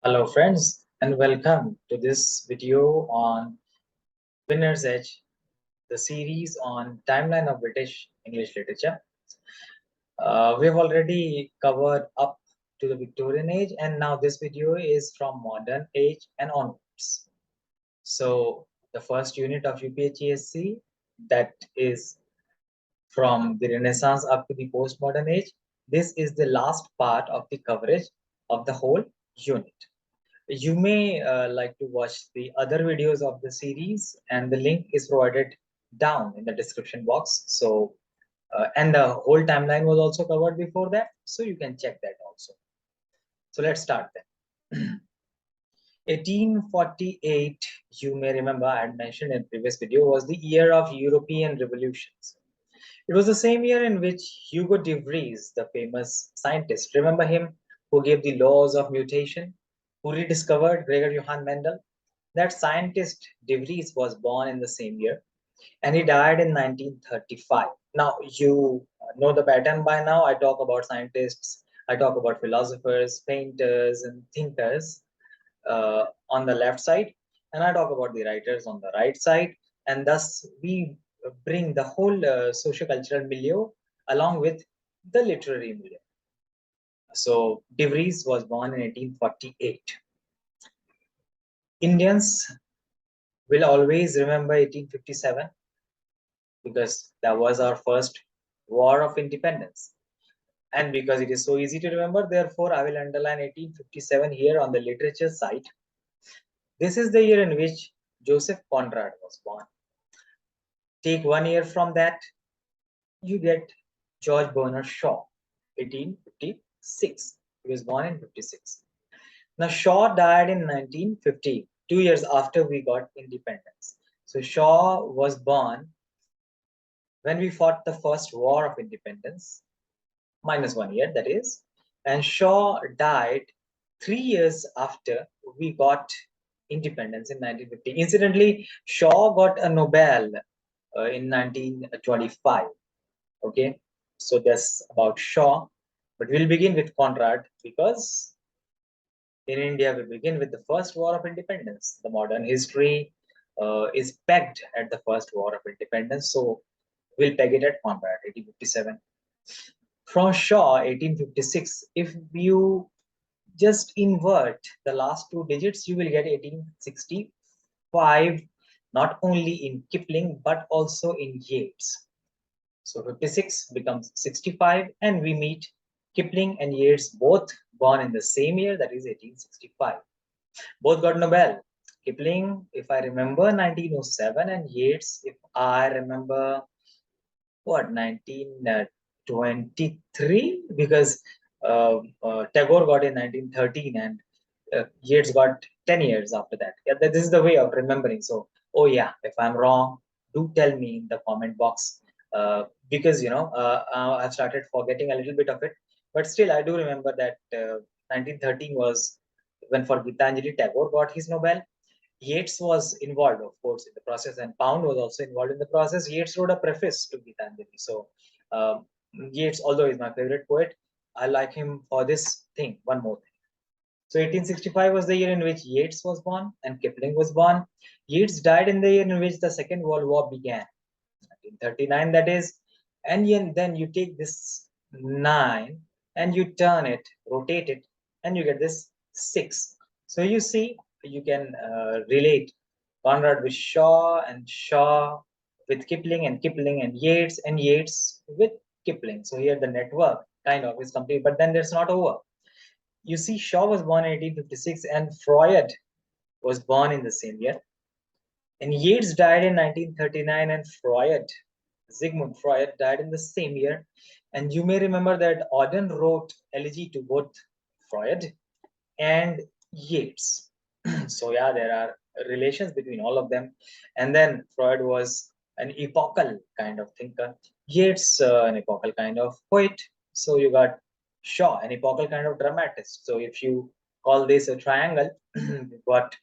Hello friends and welcome to this video on Winner's Edge, the series on timeline of British English literature. We have already covered up to the Victorian age and now this video is from modern age and onwards. So the first unit of UPHESC, that is from the Renaissance up to the postmodern age. This is the last part of the coverage of the whole unit. You may like to watch the other videos of the series, and the link is provided down in the description box. So, and the whole timeline was also covered before that, so you can check that also. So let's start then. 1848, you may remember I had mentioned in previous video, was the year of European revolutions. It was the same year in which Hugo de Vries, the famous scientist, remember him, who gave the laws of mutation, who rediscovered Gregor Johann Mendel? That scientist de Vries was born in the same year and he died in 1935. Now, you know the pattern by now. I talk about scientists, I talk about philosophers, painters, and thinkers on the left side, and I talk about the writers on the right side, and thus we bring the whole socio-cultural milieu along with the literary milieu. So De Vries was born in 1848. Indians will always remember 1857 because that was our first war of independence. And because it is so easy to remember, therefore I will underline 1857 here on the literature side. This is the year in which Joseph Conrad was born. Take 1 year from that, you get George Bernard Shaw, 1856. He was born in 56. Now Shaw died in 1915, 2 years after we got independence. So Shaw was born when we fought the first war of independence, minus 1 year, that is. And Shaw died 3 years after we got independence in 1950. Incidentally, Shaw got a Nobel in 1925. Okay, so that's about Shaw. But we'll begin with Conrad because in India we begin with the first war of independence. The modern history is pegged at the first war of independence. So we'll peg it at Conrad, 1857. From Shaw, 1856, if you just invert the last two digits, you will get 1865, not only in Kipling, but also in Yeats. So 56 becomes 65, and we meet Kipling and Yeats, both born in the same year, that is 1865. Both got Nobel. Kipling, if I remember, 1907, and Yeats, if I remember, what, 1923, because Tagore got in 1913 and Yeats got 10 years after that. Yeah, this is the way of remembering. So, oh yeah, if I'm wrong, do tell me in the comment box, because I've started forgetting a little bit of it, but still I do remember that 1913 was when for Gitanjali Tagore got his Nobel. Yeats was involved, of course, in the process, and Pound was also involved in the process. Yeats wrote a preface to Gitanjali. So, Yeats, although he's my favorite poet, I like him for this thing, one more thing. So, 1865 was the year in which Yeats was born and Kipling was born. Yeats died in the year in which the Second World War began, 1939, that is. And then you take this 9 and you turn it, rotate it, and you get this 6. So, you see, you can relate Conrad with Shaw and Shaw with Kipling and Yeats with Kipling. So here the network kind of is complete, but then it's not over. You see, Shaw was born in 1856 and Freud was born in the same year. And Yeats died in 1939 and Sigmund Freud, died in the same year. And you may remember that Auden wrote elegy to both Freud and Yeats. So yeah, there are relations between all of them. And then Freud was an epochal kind of thinker. Yeats, an epochal kind of poet. So you got Shaw, an epochal kind of dramatist. So if you call this a triangle, you've got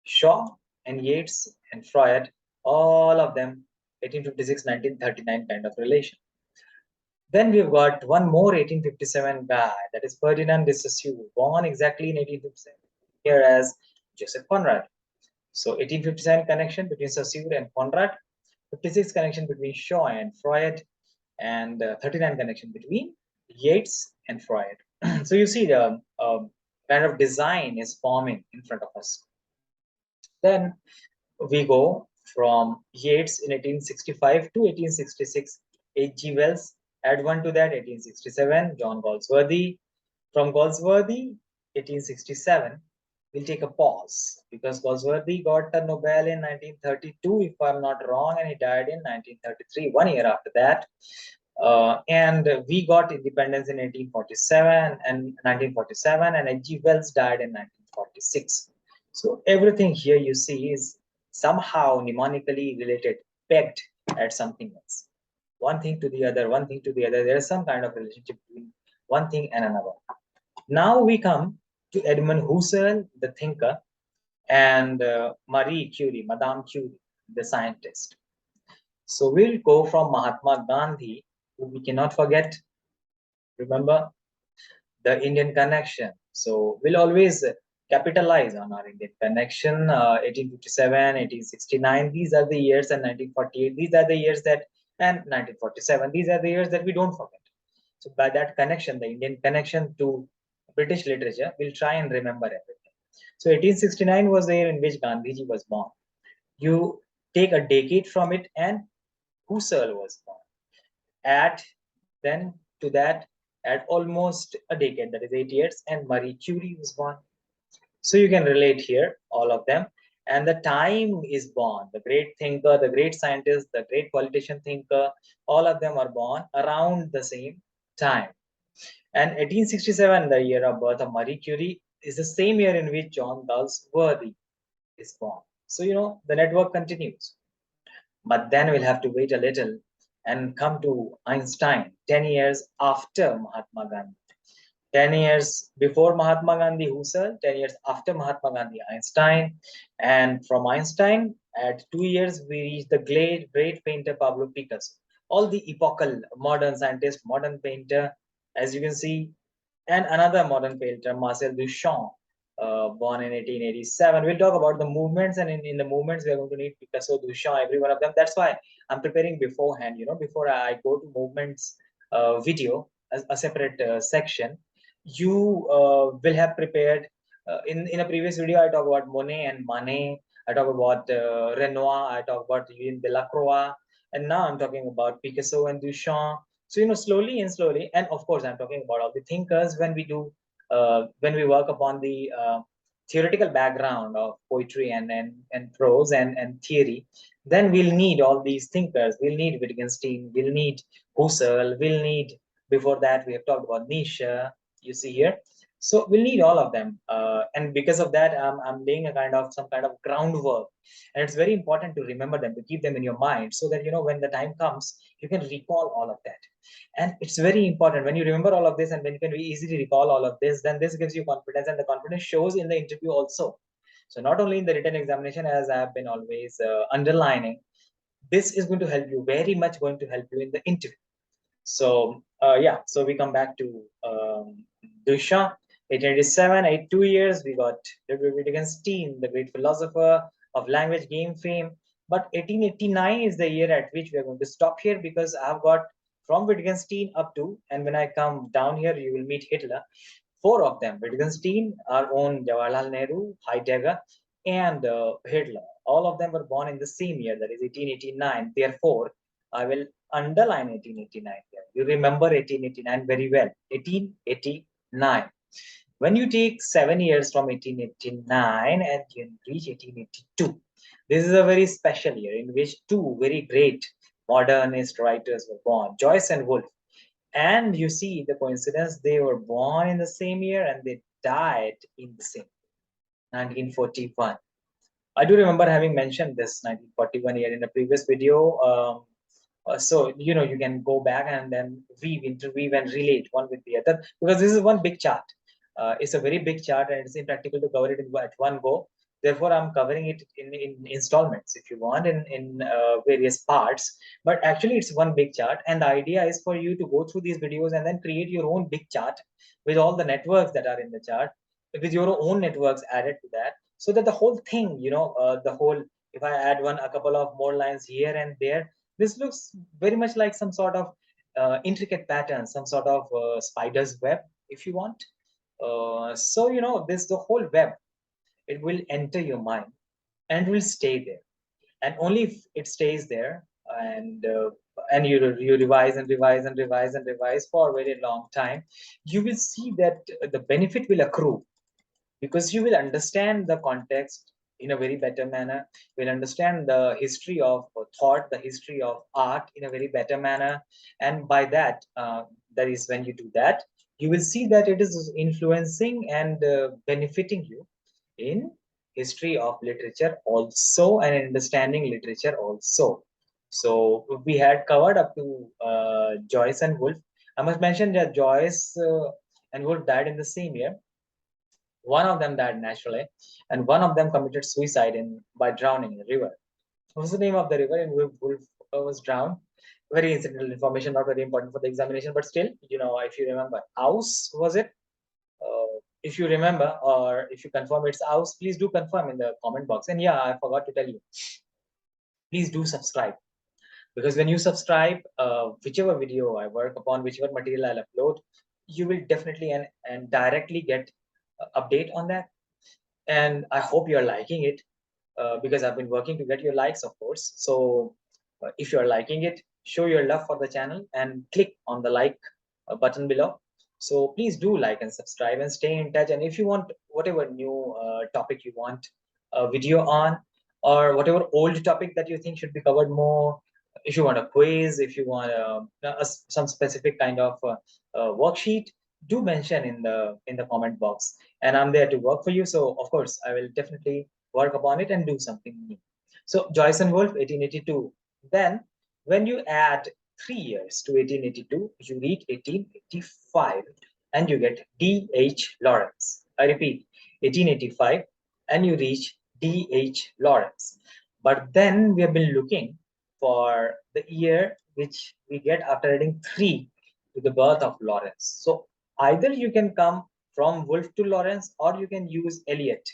Shaw and Yeats and Freud, all of them 1856, 1939 kind of relation. Then we've got one more 1857 guy, that is Ferdinand de Saussure, born exactly in 1857. here as Joseph Conrad. So 1857 connection between Saussure and Conrad, 56 connection between Shaw and Freud, and 39 connection between Yeats and Freud. So you see the kind of design is forming in front of us. Then we go from Yeats in 1865 to 1866, H.G. Wells. Add one to that, 1867, John Galsworthy. From Galsworthy, 1867, we'll take a pause because Galsworthy got a Nobel in 1932, if I'm not wrong, and he died in 1933, 1 year after that. And we got independence in 1847 and 1947, and H.G. Wells died in 1946. So everything here you see is somehow mnemonically related, pegged at something else. One thing to the other, one thing to the other. There is some kind of relationship between one thing and another. Now we come to Edmund Husserl, the thinker, and Marie Curie, Madame Curie, the scientist. So we'll go from Mahatma Gandhi, who we cannot forget. Remember the Indian connection. So we'll always capitalize on our Indian connection. 1857, 1869, these are the years, and 1948, these are the years that, and 1947, these are the years that we don't forget. So by that connection, the Indian connection to British literature, we'll try and remember everything. So 1869 was the year in which Gandhiji was born. You take a decade from it, and Husserl was born. Add then to that, add almost a decade, that is 8 years, and Marie Curie was born. So you can relate here, all of them. And the time is born. The great thinker, the great scientist, the great politician thinker, all of them are born around the same time. And 1867, the year of birth of Marie Curie, is the same year in which John Galsworthy is born. So, the network continues. But then we'll have to wait a little and come to Einstein 10 years after Mahatma Gandhi. 10 years before Mahatma Gandhi, Husserl, 10 years after Mahatma Gandhi, Einstein. And from Einstein, at 2 years, we reach the great painter Pablo Picasso. All the epochal modern scientist, modern painter, as you can see, and another modern painter, Marcel Duchamp, born in 1887. We'll talk about the movements, and in the movements, we are going to need Picasso, Duchamp, every one of them. That's why I'm preparing beforehand, before I go to movements video, a separate section. You will have prepared, in a previous video, I talk about Monet and Manet, I talk about Renoir, I talk about Eugene Delacroix, and now I'm talking about Picasso and Duchamp. So, slowly and slowly, and of course, I'm talking about all the thinkers when when we work upon the theoretical background of poetry and prose and theory, then we'll need all these thinkers. We'll need Wittgenstein, we'll need Husserl, we'll need, before that, we have talked about Nietzsche, you see here. So we'll need all of them. And because of that, I'm laying some kind of groundwork. And it's very important to remember them, to keep them in your mind, so that, when the time comes, you can recall all of that. And it's very important when you remember all of this, and when you can easily recall all of this, then this gives you confidence, and the confidence shows in the interview also. So not only in the written examination, as I have been always underlining, this is going to help you, very much going to help you in the interview. So yeah, so we come back to Duchamp. 1887, 2 years, we got Wittgenstein, the great philosopher of language game fame. But 1889 is the year at which we are going to stop here, because I've got from Wittgenstein up to, and when I come down here, you will meet Hitler. 4 of them, Wittgenstein, our own Jawaharlal Nehru, Heidegger, and Hitler. All of them were born in the same year, that is 1889. Therefore, I will underline 1889 here. You remember 1889 very well. 1889. When you take 7 years from 1889 and you reach 1882, this is a very special year in which 2 very great modernist writers were born, Joyce and Woolf. And you see the coincidence, they were born in the same year and they died in the same 1941. I do remember having mentioned this 1941 year in a previous video. So, you can go back and then interweave and relate one with the other, because this is one big chart. It's a very big chart, and it's impractical to cover it at one go. Therefore, I'm covering it in installments, if you want, in various parts. But actually, it's one big chart. And the idea is for you to go through these videos and then create your own big chart with all the networks that are in the chart, with your own networks added to that, so that the whole thing, the whole, if I add a couple of more lines here and there, this looks very much like some sort of intricate pattern, some sort of spider's web, if you want. So this, the whole web, it will enter your mind and will stay there. And only if it stays there, and you revise and revise and revise and revise for a very long time, you will see that the benefit will accrue, because you will understand the context in a very better manner. You will understand the history of thought, the history of art in a very better manner. And by that, that is when you do that, you will see that it is influencing and benefiting you in history of literature also, and understanding literature also. So we had covered up to Joyce and Woolf. I must mention that Joyce and Woolf died in the same year. One of them died naturally, and one of them committed suicide by drowning in a river. What was the name of the river in which Wolf was drowned? Very incidental information, not very important for the examination, but still, if you remember, Aus was it? If you remember, or if you confirm it's Aus, please do confirm in the comment box. And yeah, I forgot to tell you, please do subscribe, because when you subscribe, whichever video I work upon, whichever material I'll upload, you will definitely and directly get update on that. And I hope you're liking it, because I've been working to get your likes, of course. So if you're liking it, show your love for the channel and click on the like button below. So please do like and subscribe and stay in touch. And if you want whatever new topic you want a video on, or whatever old topic that you think should be covered more, if you want a quiz, if you want some specific kind of worksheet, do mention in the comment box, and I'm there to work for you. So of course I will definitely work upon it and do something new. So Joyce and Wolf, 1882. Then when you add 3 years to 1882, you reach 1885, and you get D.H. Lawrence. I repeat, 1885, and you reach D.H. Lawrence. But then we have been looking for the year which we get after adding 3 to the birth of Lawrence. So either you can come from Wolf to Lawrence, or you can use Eliot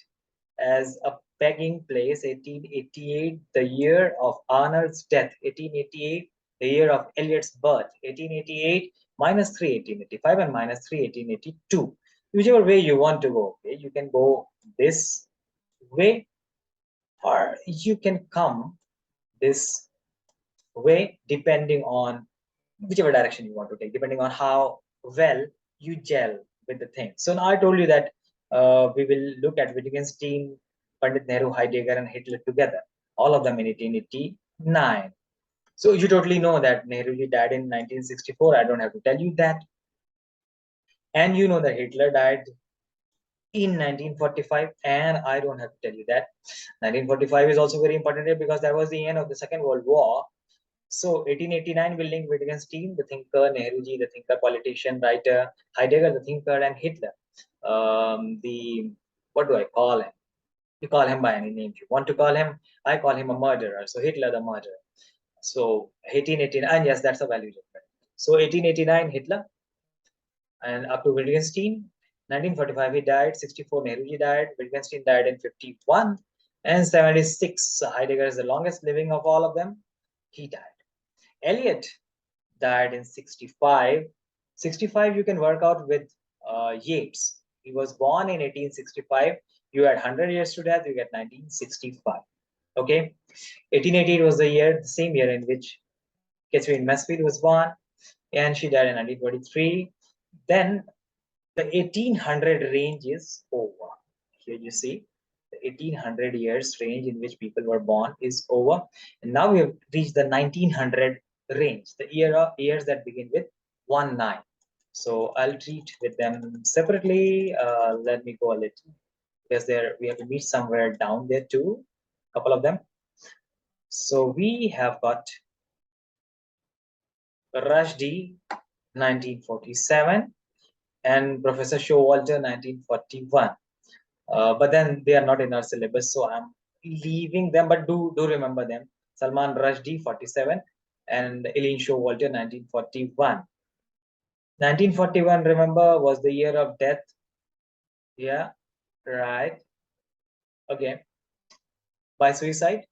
as a pegging place. 1888, the year of Arnold's death. 1888, the year of Eliot's birth. 1888 minus 3, 1885, and minus 3, 1882. Whichever way you want to go, okay? You can go this way, or you can come this way, depending on whichever direction you want to take, depending on how well you gel with the thing. So now I told you that we will look at Wittgenstein, Pandit Nehru, Heidegger, and Hitler together, all of them in 1889. So you totally know that Nehruji died in 1964. I don't have to tell you that. And you know that Hitler died in 1945, and I don't have to tell you that. 1945 is also very important here, because that was the end of the Second World War. So 1889 will link Wittgenstein, the thinker, Nehruji, the thinker, politician, writer, Heidegger, the thinker, and Hitler. What do I call him? You call him by any name you want to call him. I call him a murderer. So Hitler, the murderer. So 1889, yes, that's a value judgment. So 1889, Hitler, and up to Wittgenstein. 1945, he died. 64, Nehruji died. Wittgenstein died in 51. And 76, Heidegger is the longest living of all of them. He died. Eliot died in 65. 65, you can work out with Yeats. He was born in 1865. You add 100 years to death, you get 1965. Okay. 1888 was the year, the same year in which Catherine Mansfield was born, and she died in 1923. Then the 1800 range is over. Here you see the 1800 years range in which people were born is over, and now we have reached the 1900 range, the years that begin with 19. So I'll treat with them separately. Let me go a little, because there we have to meet somewhere down there too, a couple of them. So we have got Rushdie, 1947, and Professor Showalter, 1941. But then they are not in our syllabus, so I'm leaving them, but do remember them. Salman Rushdie, 47, and Eileen Showalter, 1941. 1941, remember, was the year of death. Yeah, right? Okay, by suicide,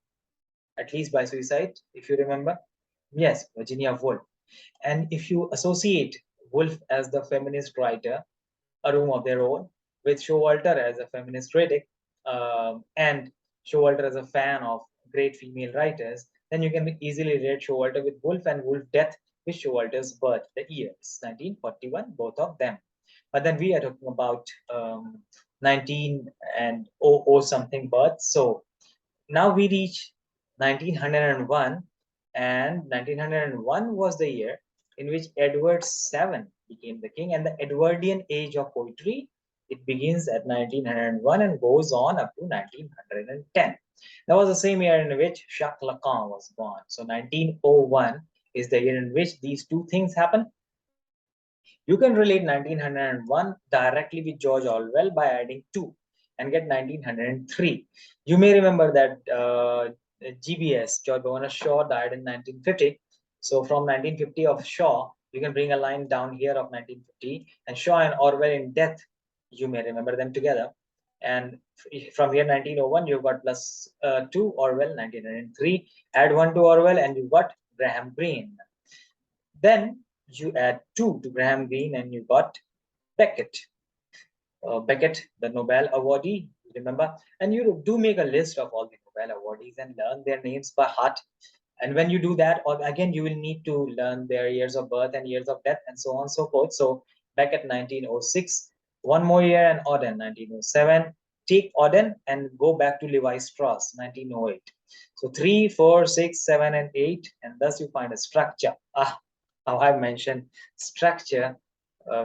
at least by suicide, if you remember. Yes, Virginia Woolf. And if you associate Woolf as the feminist writer, A Room of Their Own, with Showalter as a feminist critic, and Showalter as a fan of great female writers, then you can easily relate Showalter with Woolf and Woolf death with Showalter's birth, the years 1941, both of them. But then we are talking about 19 and 00 something birth. So now we reach 1901, and 1901 was the year in which Edward VII became the king, and the Edwardian age of poetry, it begins at 1901 and goes on up to 1910. That was the same year in which Jacques Lacan was born. So 1901 is the year in which these two things happen. You can relate 1901 directly with George Orwell by adding 2 and get 1903. You may remember that GBS, George Bernard Shaw, died in 1950. So from 1950 of Shaw, you can bring a line down here of 1950, and Shaw and Orwell in death, you may remember them together. And from here 1901, you've got plus 2 Orwell, 1903. Add 1 to Orwell, and you've got Graham Greene. Then you add 2 to Graham Greene and you got Beckett. Beckett, the Nobel awardee, remember? And you do make a list of all the Nobel awardees and learn their names by heart. And when you do that, again, you will need to learn their years of birth and years of death and so on and so forth. So Beckett, 1906, one more year, and Auden, 1907. Take Auden and go back to Levi Strauss, 1908. So 3, 4, 6, 7, and 8, and thus you find a structure. How I mentioned structure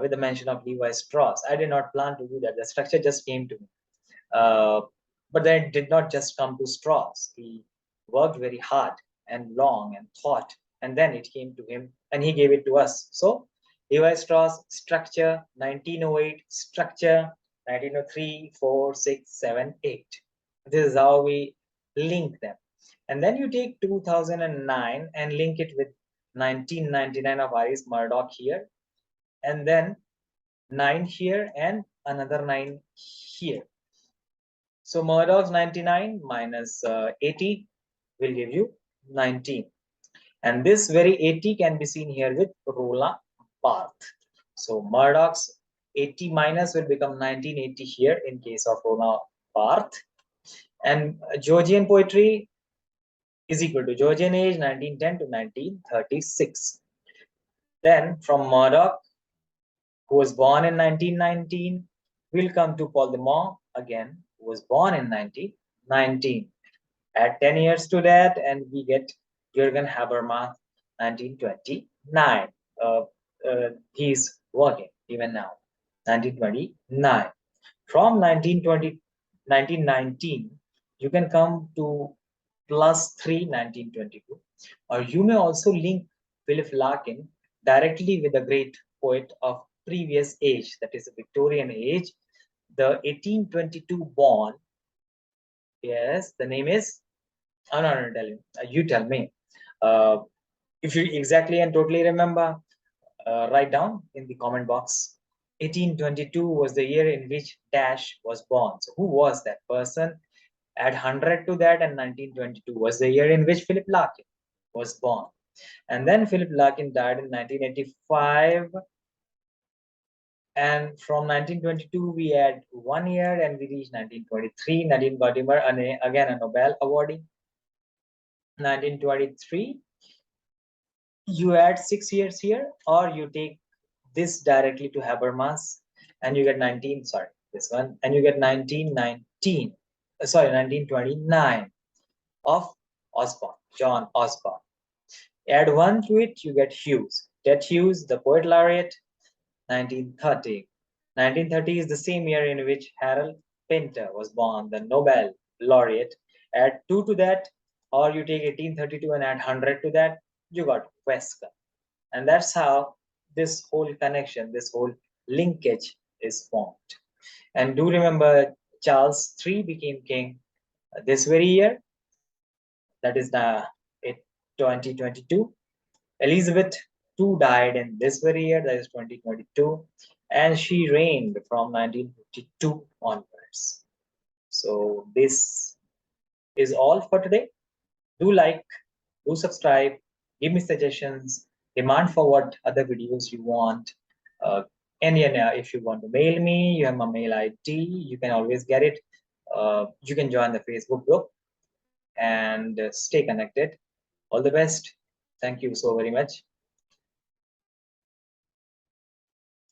with the mention of Levi Strauss. I did not plan to do that. The structure just came to me. Uh, but then it did not just come to Strauss. He worked very hard and long and thought, and then it came to him and he gave it to us. So Levi Strauss, structure, 1908, structure, 1903, 4, 6, 7, 8. This is how we link them. And then you take 2009 and link it with 1999 of Iris Murdoch here, and then 9 here and another 9 here. So Murdoch's 99 minus 80 will give you 19. And this very 80 can be seen here with Roland Barthes. So Murdoch's 80 minus will become 1980 here in case of Roland Barthes. And Georgian poetry is equal to Georgian age 1910 to 1936. Then from Murdoch, who was born in 1919, we'll come to Paul de Man again, who was born in 1919. Add 10 years to that, and we get Jürgen Habermas, 1929. He's working even now, 1929. From 1920, 1919, you can come to plus 3, 1922. Or you may also link Philip Larkin directly with the great poet of previous age, that is the Victorian age, the 1822 born. Yes, the name is, oh, no, tell you. You tell me. If you exactly and totally remember, write down in the comment box. 1822 was the year in which Dash was born. So who was that person? Add 100 to that, and 1922 was the year in which Philip Larkin was born. And then Philip Larkin died in 1985. And from 1922, we add 1 year and we reach 1923. Nadine Gordimer, again a Nobel awardee. 1923, you add 6 years here, or you take this directly to Habermas and you get 19, sorry, this one, and you get 1919, sorry, 1929 of Osborne, John Osborne. Add 1 to it, you get Hughes. Ted Hughes, the poet laureate, 1930. 1930 is the same year in which Harold Pinter was born, the Nobel laureate. Add 2 to that, or you take 1832 and add 100 to that, you got Wesker. And that's how this whole connection, this whole linkage is formed. And do remember, Charles III became king this very year, that is the 2022. Elizabeth II died in this very year, that is 2022, and she reigned from 1952 onwards. So this is all for today. Do like, do subscribe, give me suggestions, demand for what other videos you want. Uh, and if you want to mail me, you have my mail ID, you can always get it. You can join the Facebook group and stay connected. All the best. Thank you so very much.